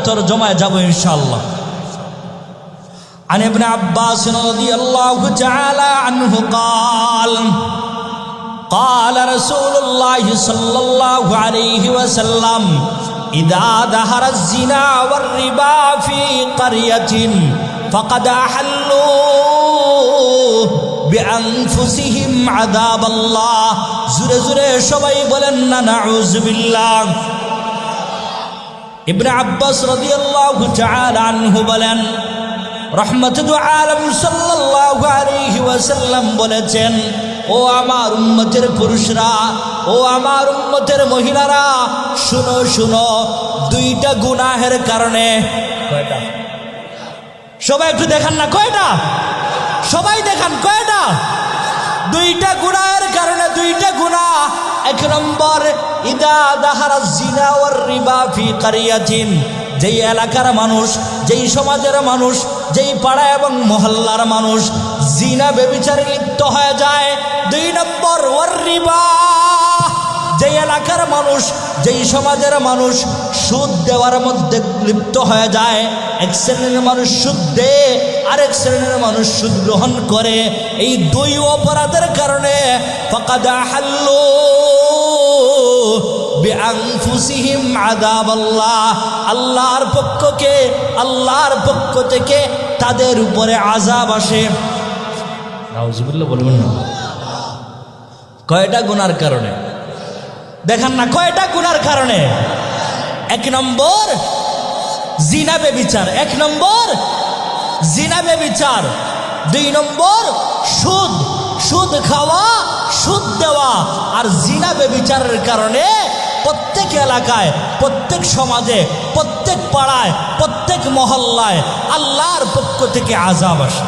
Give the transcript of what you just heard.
তরজমায় যাব ইনশাআল্লাহ। عن ابن عباس رضي الله تعالى عنه قال قال رسول الله صلى الله عليه وسلم إذا ظهر الزنا والربا في قرية فقد أحلوا بأنفسهم عذاب الله زره زره সবাই বলেন না নাউযু বিল্লাহ। ইবনে আব্বাস রাদিয়াল্লাহু তাআলা আনহু বলেন রহমতুল আলম সাল্লাল্লাহু আলাইহি ওয়াসাল্লাম বলেছেন, ও আমার উম্মতের পুরুষরা, ও আমার উম্মতের মহিলারা, শুনো শুনো, দুইটা গুনাহের কারণে। কয়টা? সবাই একটু দেখান না, কয়টা? সবাই দেখান, কয়টা? দুইটা গুনাহের কারণে, দুইটা গুনাহ। এক নম্বর, ইদা যাহারাজ জিনা ওয়ার রিবা ফি কারিয়াতিন, যেই এলাকার মানুষ, যেই সমাজের মানুষ, যেই পাড়া এবং মহল্লার মানুষ জিনা ব্যভিচারে লিপ্ত হয়ে যায়। দুই নম্বর, ওয়ার রিবা, যেই এলাকার মানুষ, যেই সমাজের মানুষ সুদ দেওয়ার মধ্যে লিপ্ত হয়ে যায়। এক শ্রেণীর মানুষ সুদ দেয়, আরেক শ্রেণীর মানুষ সুদ গ্রহণ করে। এই দুই অপরাধের কারণে ফাকাদ আহাল্লু বিআনফুসিহিম আযাবাল্লাহ, আল্লাহর পক্ষ থেকে তাদের উপরে আযাব আসে। নাউযুবিল্লাহ বলবেন না। কয়টা গুনার কারণে দেখান না, কয়টা গুনার কারণে? এক নম্বর জিনা ব্যভিচার, এক নম্বর জিনা ব্যভিচার। দুই নম্বর সুদ, সুদ খাওয়া, সুদ দেওয়া। আর জিনা ব্যভিচারের কারণে প্রত্যেক এলাকায়, প্রত্যেক সমাজে, প্রত্যেক পাড়ায়, প্রত্যেক মহল্লায় আল্লাহর পক্ষ থেকে আযাব আসে।